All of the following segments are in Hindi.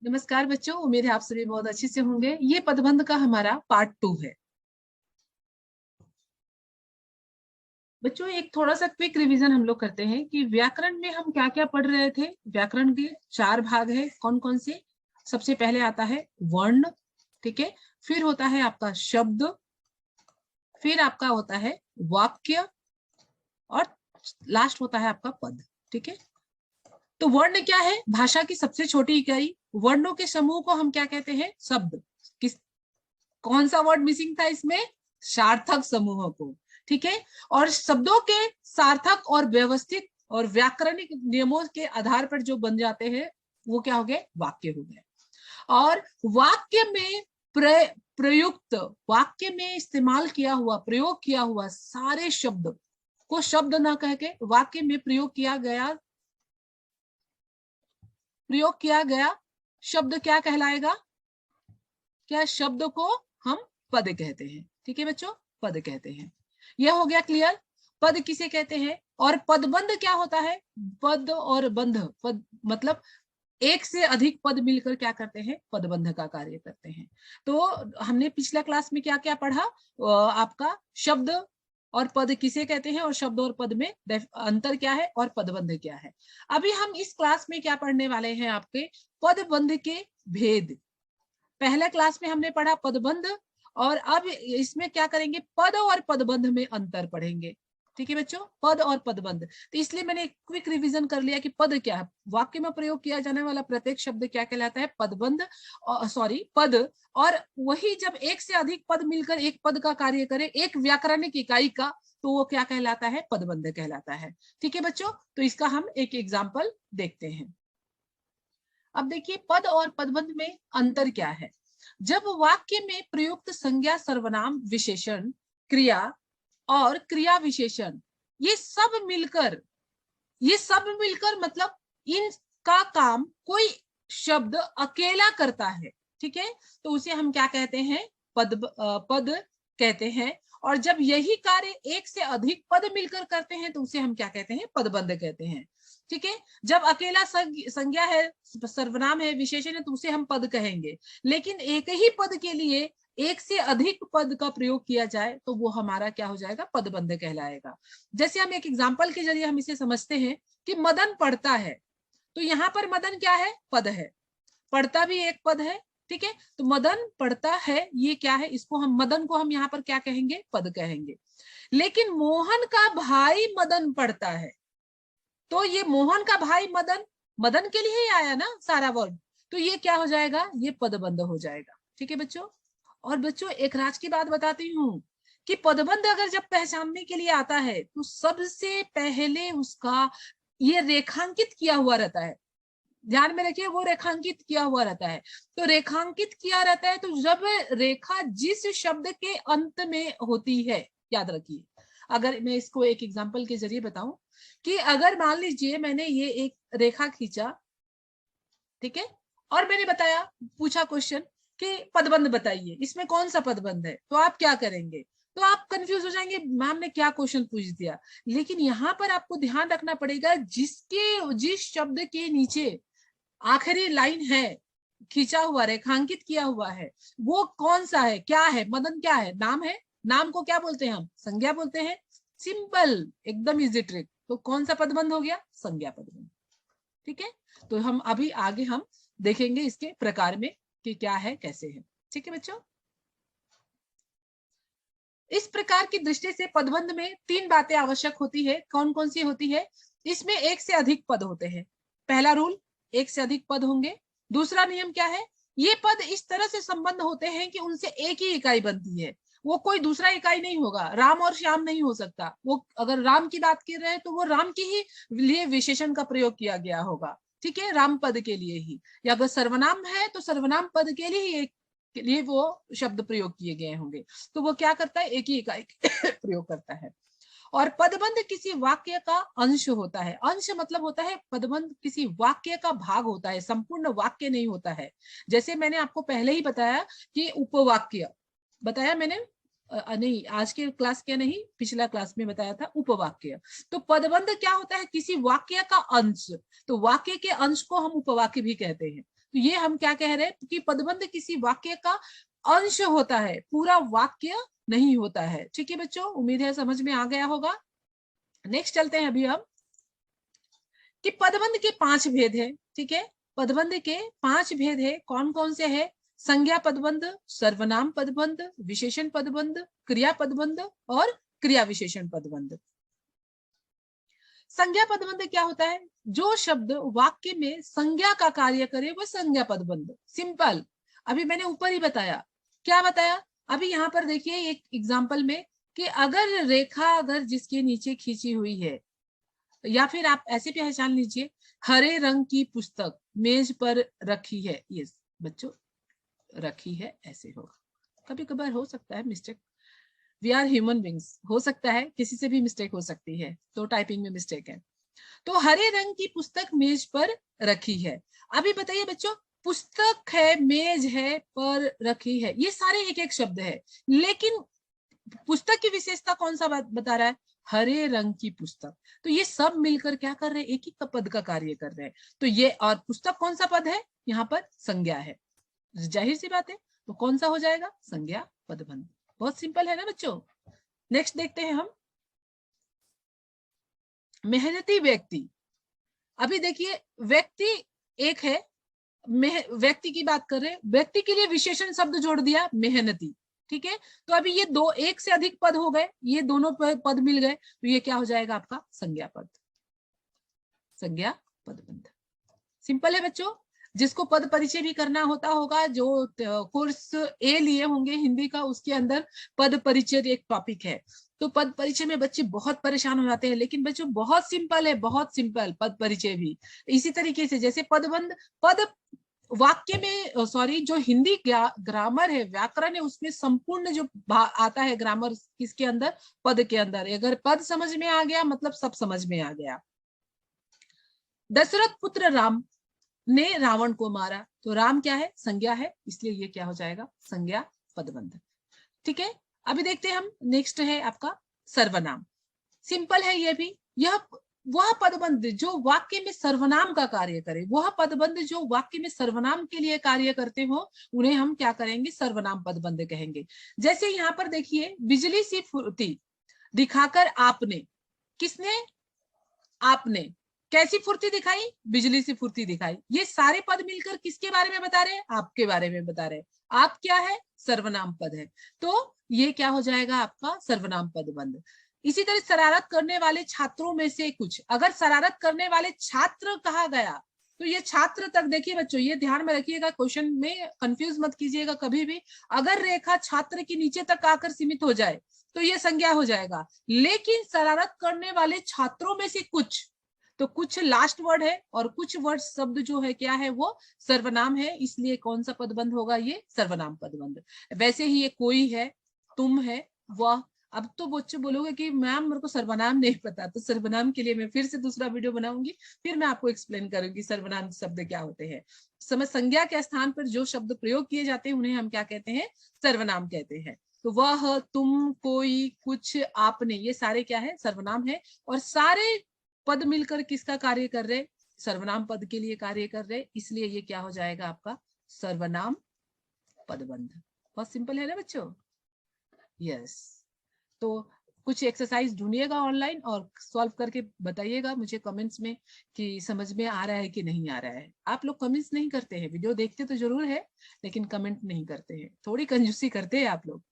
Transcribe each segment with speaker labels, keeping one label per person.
Speaker 1: नमस्कार बच्चों, उम्मीद है आप सभी बहुत अच्छे से होंगे। ये पदबंध का हमारा पार्ट 2 है। बच्चों एक थोड़ा सा क्विक रिवीजन हम लोग करते हैं कि व्याकरण में हम क्या क्या पढ़ रहे थे। व्याकरण के 4 भाग है। कौन कौन से? सबसे पहले आता है वर्ण, ठीक है। फिर होता है आपका शब्द, फिर आपका होता है वाक्य, और लास्ट होता है आपका पद, ठीक है। तो वर्ण क्या है? भाषा की सबसे छोटी इकाई। वर्णों के समूह को हम क्या कहते हैं? शब्द। किस कौन सा वर्ड मिसिंग था इसमें? सार्थक समूहों को, ठीक है। और शब्दों के सार्थक और व्यवस्थित और व्याकरणिक नियमों के आधार पर जो बन जाते हैं वो क्या हो गए? वाक्य हो गए। और वाक्य में प्रयुक्त, वाक्य में इस्तेमाल किया हुआ, प्रयोग किया हुआ सारे शब्द को शब्द ना कह के वाक्य में प्रयोग किया गया शब्द क्या कहलाएगा? क्या शब्द को हम पद कहते हैं, ठीक है बच्चों, पद कहते हैं। यह हो गया क्लियर। पद किसे कहते हैं? और पदबंध क्या होता है? पद और बंध, पद मतलब एक से अधिक पद मिलकर क्या करते हैं? पदबंध का कार्य करते हैं। तो हमने पिछला क्लास में क्या क्या पढ़ा? आपका शब्द और पद किसे कहते हैं, और शब्द और पद में अंतर क्या है, और पदबंध क्या है। अभी हम इस क्लास में क्या पढ़ने वाले हैं? आपके पदबंध के भेद। पहले क्लास में हमने पढ़ा पदबंध, और अब इसमें क्या करेंगे? पद और पदबंध में अंतर पढ़ेंगे, ठीक है बच्चों, पद और पदबंध। तो इसलिए मैंने क्विक रिवीजन कर लिया कि पद क्या है। वाक्य में प्रयोग किया जाने वाला प्रत्येक शब्द क्या कहलाता है? पदबंध, सॉरी पद। और वही जब एक से अधिक पद मिलकर एक पद का कार्य करे, एक व्याकरणिक इकाई का, तो वो क्या कहलाता है? पदबंध कहलाता है, ठीक है बच्चों। तो इसका हम एक एग्जाम्पल देखते हैं। अब देखिए पद और पदबंध में अंतर क्या है। जब वाक्य में प्रयुक्त संज्ञा, सर्वनाम, विशेषण, क्रिया और क्रिया विशेषण, ये सब मिलकर मतलब इनका काम कोई शब्द अकेला करता है, ठीक है, तो उसे हम क्या कहते हैं? पद कहते हैं। और जब यही कार्य एक से अधिक पद मिलकर करते हैं तो उसे हम क्या कहते हैं? पदबंध कहते हैं, ठीक है। जब अकेला संज्ञा है, सर्वनाम है, विशेषण है, तो उसे हम पद कहेंगे। लेकिन एक ही पद के लिए एक से अधिक पद का प्रयोग किया जाए तो वो हमारा क्या हो जाएगा? पदबंध कहलाएगा। जैसे हम एक एग्जाम्पल के जरिए हम इसे समझते हैं कि मदन पढ़ता है, तो यहाँ पर मदन क्या है? पद है। पढ़ता भी एक पद है, ठीक है। तो मदन पढ़ता है, ये क्या है? इसको हम, मदन को हम यहाँ पर क्या कहेंगे? पद कहेंगे। लेकिन मोहन का भाई मदन पढ़ता है, तो ये मोहन का भाई मदन, मदन के लिए ही आया ना सारा वर्ड, तो ये क्या हो जाएगा? ये पदबंध हो जाएगा, ठीक है बच्चों। और बच्चों एक राज की बात बताती हूँ कि पदबंध अगर जब पहचानने के लिए आता है तो सबसे पहले उसका ये रेखांकित किया हुआ रहता है। ध्यान में रखिए, वो रेखांकित किया हुआ रहता है। तो रेखांकित किया रहता है, तो जब रेखा जिस शब्द के अंत में होती है, याद रखिए, अगर मैं इसको एक एग्जांपल के जरिए बताऊं कि अगर मान लीजिए मैंने ये एक रेखा खींचा, ठीक है, और मैंने बताया, पूछा क्वेश्चन कि पदबंध बताइए, इसमें कौन सा पदबंध है, तो आप क्या करेंगे? तो आप कंफ्यूज हो जाएंगे, मैम ने क्या क्वेश्चन पूछ दिया। लेकिन यहाँ पर आपको ध्यान रखना पड़ेगा, जिस शब्द के नीचे आखिरी लाइन है, खींचा हुआ, रेखांकित किया हुआ है, वो कौन सा है? क्या है? मदन क्या है? नाम है। नाम को क्या बोलते हैं हम? संज्ञा बोलते हैं। सिंपल, एकदम इजी ट्रिक। तो कौन सा पदबंध हो गया? संज्ञा पदबंध, ठीक है। तो हम अभी आगे हम देखेंगे इसके प्रकार में कि क्या है, कैसे है, ठीक है बच्चों। इस प्रकार की दृष्टि से पदबंध में 3 बातें आवश्यक होती है। कौन कौन सी होती है? इसमें एक से अधिक पद होते हैं। पहला रूल, एक से अधिक पद होंगे। दूसरा नियम क्या है? ये पद इस तरह से संबंध होते हैं कि उनसे एक ही इकाई बनती है, वो कोई दूसरा इकाई नहीं होगा। राम और श्याम नहीं हो सकता। वो अगर राम की बात कर रहे हैं तो वो राम के ही लिए विशेषण का प्रयोग किया गया होगा, ठीक है, राम पद के लिए ही। या अगर सर्वनाम है तो सर्वनाम पद के लिए ही के लिए वो शब्द प्रयोग किए गए होंगे। तो वो क्या करता है? एक ही इकाई प्रयोग करता है। और पदबंध किसी वाक्य का अंश होता है। अंश मतलब होता है, पदबंध किसी वाक्य का भाग होता है, संपूर्ण वाक्य नहीं होता है। जैसे मैंने आपको पहले ही बताया कि उपवाक्य बताया मैंने, नहीं आज के क्लास के नहीं, पिछला क्लास में बताया था उपवाक्य। तो पदबंध क्या होता है? किसी वाक्य का अंश। तो वाक्य के अंश को हम उपवाक्य भी कहते हैं। तो ये हम क्या कह रहे हैं कि पदबंध किसी वाक्य का अंश होता है, पूरा वाक्य नहीं होता है। ठीक है बच्चों, उम्मीद है समझ में आ गया होगा। नेक्स्ट चलते हैं अभी हम कि पदबंध के 5 भेद है। ठीक है, पदबंध के 5 भेद है, कौन कौन से है? संज्ञा पदबंध, सर्वनाम पदबंध, विशेषण पदबंध, क्रिया पदबंध और क्रिया विशेषण पदबंध। संज्ञा पदबंध क्या होता है? जो शब्द वाक्य में संज्ञा का कार्य करे वो संज्ञा पदबंध। सिंपल, अभी मैंने ऊपर ही बताया। क्या बताया? अभी यहाँ पर देखिए एक एग्जाम्पल में कि अगर रेखा अगर जिसके नीचे खींची हुई है, या फिर आप ऐसे पहचान लीजिए, हरे रंग की पुस्तक मेज पर रखी है, ये बच्चों रखी है, ऐसे होगा। कभी कभार हो सकता है mistake, we are human beings, हो सकता है किसी से भी मिस्टेक हो सकती है, तो टाइपिंग में मिस्टेक है। तो हरे रंग की पुस्तक मेज पर रखी है। अभी बताइए बच्चों, पुस्तक है, मेज है, पर रखी है, ये सारे एक एक शब्द है, लेकिन पुस्तक की विशेषता कौन सा बता रहा है? हरे रंग की पुस्तक। तो ये सब मिलकर क्या कर रहे हैं? एक ही पद का कार्य कर रहे हैं। तो ये, और पुस्तक कौन सा पद है? यहाँ पर संज्ञा है, जाहिर सी बात है, तो कौन सा हो जाएगा? संज्ञा पदबंध। बहुत सिंपल है ना बच्चों। नेक्स्ट देखते हैं हम, मेहनती व्यक्ति। अभी देखिए व्यक्ति एक है, व्यक्ति की बात कर रहे हैं, व्यक्ति के लिए विशेषण शब्द जोड़ दिया मेहनती। ठीक है, तो अभी ये दो, एक से अधिक पद हो गए, ये दोनों पद मिल गए, तो ये क्या हो जाएगा आपका? संज्ञा पद, संज्ञा पदबंध। सिंपल है बच्चों। जिसको पद परिचय भी करना होता होगा, जो कोर्स ए लिए होंगे हिंदी का, उसके अंदर पद परिचय एक टॉपिक है। तो पद परिचय में बच्चे बहुत परेशान हो जाते हैं, लेकिन बच्चों बहुत सिंपल है, बहुत सिंपल पद परिचय भी। इसी तरीके से जैसे पदबंध, पद वाक्य में, सॉरी, जो हिंदी ग्रामर है, व्याकरण है, उसमें संपूर्ण जो आता है ग्रामर किसके अंदर? पद के अंदर। अगर पद समझ में आ गया मतलब सब समझ में आ गया। दशरथ पुत्र राम ने रावण को मारा, तो राम क्या है? संज्ञा है, इसलिए ये क्या हो जाएगा? संज्ञा पदबंध। ठीक है, अभी देखते हैं हम, नेक्स्ट है आपका सर्वनाम। सिंपल है ये भी, यह वह पदबंध जो वाक्य में सर्वनाम का कार्य करे, वह पदबंध जो वाक्य में सर्वनाम के लिए कार्य करते हो, उन्हें हम क्या करेंगे? सर्वनाम पदबंध कहेंगे। जैसे यहाँ पर देखिए, बिजली सी फुर्ती दिखाकर आपने, किसने? आपने कैसी फुर्ती दिखाई? बिजली सी फुर्ती दिखाई। ये सारे पद मिलकर किसके बारे में बता रहे हैं? आपके बारे में बता रहे हैं। आप क्या है? सर्वनाम पद है, तो ये क्या हो जाएगा आपका? सर्वनाम पदबंध। इसी तरह शरारत करने वाले छात्रों में से कुछ, अगर शरारत करने वाले छात्र कहा गया, तो ये छात्र तक, देखिए बच्चों ये ध्यान में रखिएगा, क्वेश्चन में कंफ्यूज मत कीजिएगा कभी भी। अगर रेखा छात्र के नीचे तक आकर सीमित हो जाए तो ये संज्ञा हो जाएगा, लेकिन शरारत करने वाले छात्रों में से कुछ, तो कुछ लास्ट वर्ड है और कुछ वर्ड शब्द जो है क्या है? वो सर्वनाम है, इसलिए कौन सा पदबंध होगा? ये सर्वनाम पदबंध। वैसे ही ये कोई है, तुम है, वह। अब तो बच्चे बोलोगे कि मैम मेरे को सर्वनाम नहीं पता, तो सर्वनाम के लिए मैं फिर से दूसरा वीडियो बनाऊंगी, फिर मैं आपको एक्सप्लेन करूंगी सर्वनाम शब्द क्या होते हैं। समय संज्ञा के स्थान पर जो शब्द प्रयोग किए जाते हैं उन्हें हम क्या कहते हैं? सर्वनाम कहते हैं। तो वह, तुम, कोई, कुछ, आपने, ये सारे क्या है? सर्वनाम है। और सारे पद मिलकर किसका कार्य कर रहे? सर्वनाम पद के लिए कार्य कर रहे, इसलिए ये क्या हो जाएगा आपका? सर्वनाम पदबंध। बहुत सिंपल है ना बच्चों? यस। तो कुछ एक्सरसाइज ढूंढिएगा ऑनलाइन और सॉल्व करके बताइएगा मुझे कमेंट्स में कि समझ में आ रहा है कि नहीं आ रहा है। आप लोग कमेंट्स नहीं करते हैं, वीडियो देखते तो जरूर है लेकिन कमेंट नहीं करते हैं, थोड़ी कंजूसी करते हैं आप लोग।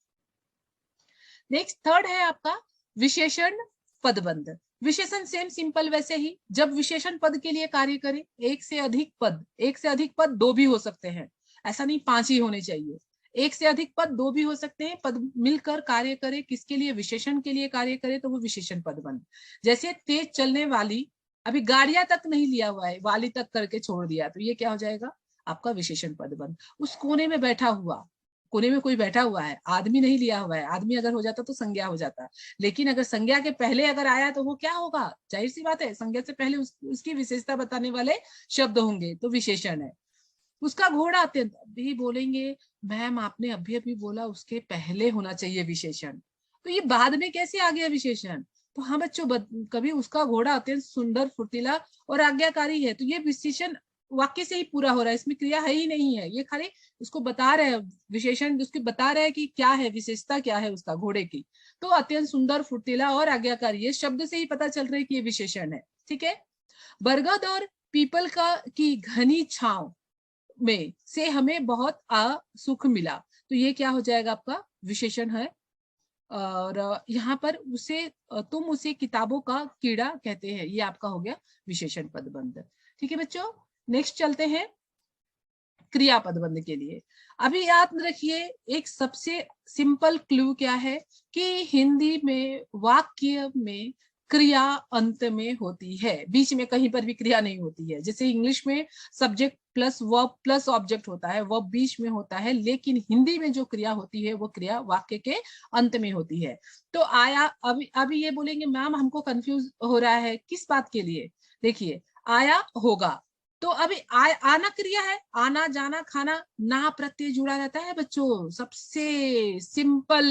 Speaker 1: नेक्स्ट थर्ड है आपका विशेषण पदबंध। विशेषण सेम सिंपल वैसे ही, जब विशेषण पद के लिए कार्य करे, एक से अधिक पद, एक से अधिक पद दो भी हो सकते हैं, ऐसा नहीं 5 ही होने चाहिए। एक से अधिक पद दो भी हो सकते हैं, पद मिलकर कार्य करे, किसके लिए? विशेषण के लिए कार्य करे, तो वो विशेषण पदबंध। जैसे तेज चलने वाली, अभी गाड़ियां तक नहीं लिया हुआ है, वाली तक करके छोड़ दिया, तो ये क्या हो जाएगा? आपका विशेषण पदबंध। उस कोने में बैठा हुआ, कोने में कोई बैठा हुआ है, आदमी नहीं लिया हुआ है, आदमी अगर हो जाता तो संज्ञा हो जाता, लेकिन अगर संज्ञा के पहले अगर आया तो वो क्या होगा? जाहिर सी बात है, संज्ञा से पहले उसकी विशेषता बताने वाले शब्द होंगे, तो विशेषण है। उसका घोड़ा अत्यंत, अभी बोलेंगे मैम आपने अभी अभी बोला उसके पहले होना चाहिए विशेषण, तो ये बाद में कैसे आ गया विशेषण? तो हाँ बच्चों, कभी उसका घोड़ा अत्यंत सुंदर, फुर्तीला और आज्ञाकारी है, तो ये विशेषण वाक्य से ही पूरा हो रहा है, इसमें क्रिया है ही नहीं है, ये खाली उसको बता रहे हैं, विशेषण उसके बता रहे हैं कि क्या है, विशेषता क्या है उसका, घोड़े की। तो अत्यंत सुंदर, फुर्तीला और आज्ञाकारी, ये शब्द से ही पता चल रहा है कि ये विशेषण है। ठीक है। बरगद और पीपल का की घनी छांव में से हमें बहुत सुख मिला, तो ये क्या हो जाएगा आपका विशेषण है। और यहाँ पर उसे तुम उसे किताबों का कीड़ा कहते हैं, ये आपका हो गया विशेषण पदबंध। ठीक है बच्चों, नेक्स्ट चलते हैं क्रिया पदबंध के लिए। अभी याद रखिए, एक सबसे सिंपल क्लू क्या है कि हिंदी में वाक्य में क्रिया अंत में होती है, बीच में कहीं पर भी क्रिया नहीं होती है। जैसे इंग्लिश में subject plus verb plus object होता है, वर्ब बीच में होता है, लेकिन हिंदी में जो क्रिया होती है वो क्रिया वाक्य के अंत में होती है। तो आया, अभी ये बोलेंगे मैम हमको कंफ्यूज हो रहा है, किस बात के लिए? देखिए, आया होगा, तो अभी आना क्रिया है, आना जाना खाना, ना प्रत्यय जुड़ा रहता है बच्चों। सबसे सिंपल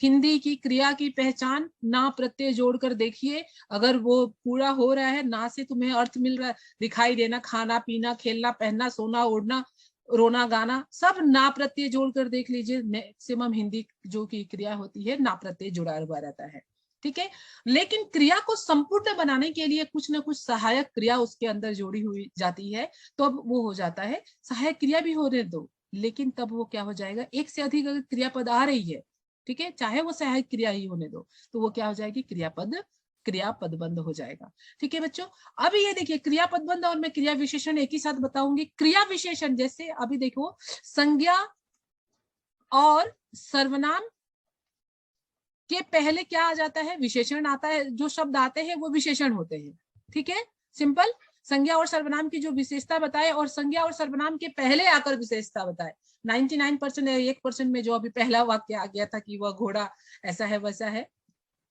Speaker 1: हिंदी की क्रिया की पहचान, ना प्रत्यय जोड़कर देखिए, अगर वो पूरा हो रहा है, ना से तुम्हें अर्थ मिल रहा है, दिखाई देना, खाना पीना, खेलना पहनना, सोना ओढ़ना, रोना गाना, सब ना प्रत्यय जोड़कर देख लीजिए। मैक्सिमम हिंदी जो की क्रिया होती है ना प्रत्यय जुड़ा हुआ रहता है। ठीक है। लेकिन क्रिया को संपूर्ण बनाने के लिए कुछ ना कुछ सहायक क्रिया उसके अंदर जोड़ी हुई जाती है, तो अब वो हो जाता है, सहायक क्रिया भी होने दो, लेकिन तब वो क्या हो जाएगा, एक से अधिक अगर क्रियापद आ रही है, ठीक है, चाहे वो सहायक क्रिया ही होने दो, तो वो क्या हो जाएगी, क्रिया पदबंध हो जाएगा। ठीक है बच्चों, अभी ये देखिए क्रिया पदबंध और मैं क्रिया विशेषण एक ही साथ बताऊंगी। क्रिया विशेषण जैसे अभी देखो, संज्ञा और सर्वनाम के पहले क्या आ जाता है, विशेषण आता है, जो शब्द आते हैं वो विशेषण होते हैं। ठीक है, सिंपल। संज्ञा और सर्वनाम की जो विशेषता बताए, और संज्ञा और सर्वनाम के पहले आकर विशेषता बताए। 99% या 1% में जो अभी पहला वाक्य आ गया था कि वह घोड़ा ऐसा है वैसा है,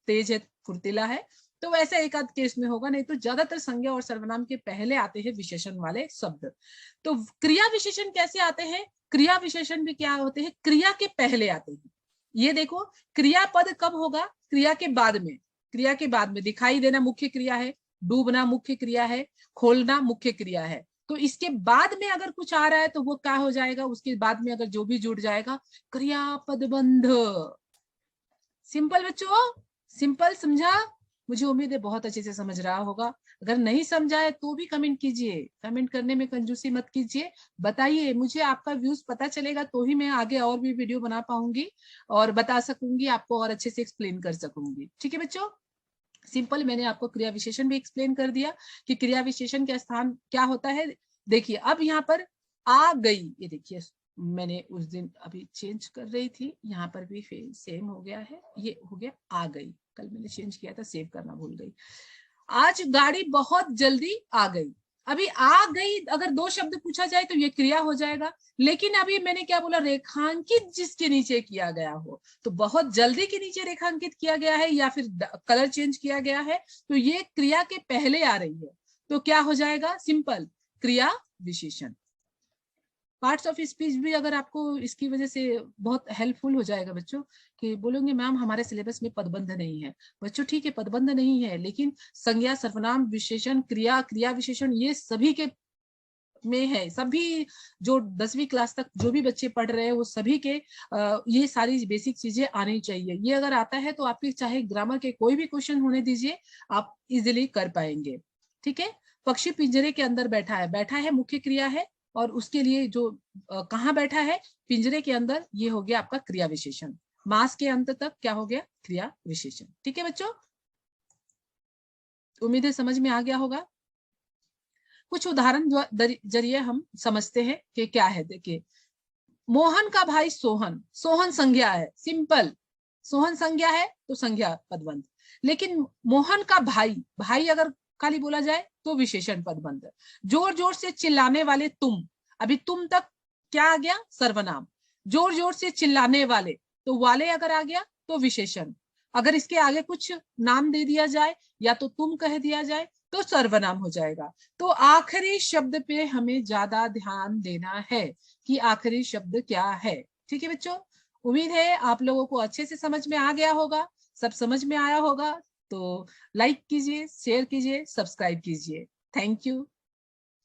Speaker 1: तेज है, फुर्तीला है, तो वैसे एक आध केस में होगा, नहीं तो ज्यादातर संज्ञा और सर्वनाम के पहले आते हैं विशेषण वाले शब्द। तो क्रिया विशेषण कैसे आते हैं, क्रिया विशेषण भी क्या होते हैं, क्रिया के पहले आते हैं। ये देखो, क्रियापद कब होगा, क्रिया के बाद में, क्रिया के बाद में। दिखाई देना मुख्य क्रिया है, डूबना मुख्य क्रिया है, खोलना मुख्य क्रिया है, तो इसके बाद में अगर कुछ आ रहा है तो वो क्या हो जाएगा, उसके बाद में अगर जो भी जुड़ जाएगा, क्रियापदबंध। सिंपल बच्चों, सिंपल, समझा? मुझे उम्मीद है बहुत अच्छे से समझ रहा होगा। अगर नहीं समझा है तो भी कमेंट कीजिए, कमेंट करने में कंजूसी मत कीजिए, बताइए, मुझे आपका व्यूज पता चलेगा तो ही मैं आगे और भी वीडियो बना पाऊंगी और बता सकूंगी आपको, और अच्छे से एक्सप्लेन कर सकूंगी। ठीक है बच्चों, सिंपल, मैंने आपको क्रिया विशेषण भी एक्सप्लेन कर दिया कि क्रिया विशेषण का स्थान क्या होता है। देखिए अब यहाँ पर आ गई, ये देखिए मैंने उस दिन अभी चेंज कर रही थी, यहाँ पर भी सेम हो गया है, ये हो गया आ गई, कल मैंने चेंज किया था, सेव करना भूल गई। आज गाड़ी बहुत जल्दी आ गई, अभी आ गई अगर दो शब्द पूछा जाए तो ये क्रिया हो जाएगा, लेकिन अभी मैंने क्या बोला, रेखांकित जिसके नीचे किया गया हो, तो बहुत जल्दी के नीचे रेखांकित किया गया है या फिर कलर चेंज किया गया है, तो ये क्रिया के पहले आ रही है, तो क्या हो जाएगा, सिंपल, क्रिया विशेषण। पार्ट्स ऑफ स्पीच भी अगर आपको इसकी वजह से बहुत हेल्पफुल हो जाएगा बच्चों, कि बोलोगे मैम हमारे सिलेबस में पदबंध नहीं है। बच्चों ठीक है, पदबंध नहीं है, लेकिन संज्ञा, सर्वनाम, विशेषण, क्रिया, क्रिया विशेषण, ये सभी के में है। सभी जो 10वीं क्लास तक जो भी बच्चे पढ़ रहे हैं वो सभी के ये सारी बेसिक चीजें आनी चाहिए। ये अगर आता है तो आपके चाहे ग्रामर के कोई भी क्वेश्चन होने दीजिए, आप इजिली कर पाएंगे। ठीक है, पक्षी पिंजरे के अंदर बैठा है, बैठा है मुख्य क्रिया है, और उसके लिए जो कहाँ बैठा है, पिंजरे के अंदर, ये हो गया आपका क्रिया विशेषण। मास के अंत तक क्या हो गया, क्रिया विशेषण। ठीक है बच्चों, उम्मीद है समझ में आ गया होगा। कुछ उदाहरण जरिए हम समझते हैं कि क्या है। देखिए, मोहन का भाई सोहन, सोहन संज्ञा है, सिंपल, सोहन संज्ञा है तो संज्ञा पदबंध। लेकिन मोहन का भाई, भाई अगर खाली बोला जाए तो विशेषण पदबंध। जोर जोर से चिल्लाने वाले तुम, अभी तुम तक क्या आ गया, सर्वनाम। जोर जोर से चिल्लाने वाले, तो वाले अगर आ गया तो विशेषण। अगर इसके आगे कुछ नाम दे दिया जाए या तो तुम कह दिया जाए तो सर्वनाम हो जाएगा। तो आखिरी शब्द पे हमें ज्यादा ध्यान देना है कि आखिरी शब्द क्या है। ठीक है बच्चों, उम्मीद है आप लोगों को अच्छे से समझ में आ गया होगा, सब समझ में आया होगा। तो लाइक कीजिए, शेयर कीजिए, सब्सक्राइब कीजिए। Thank you.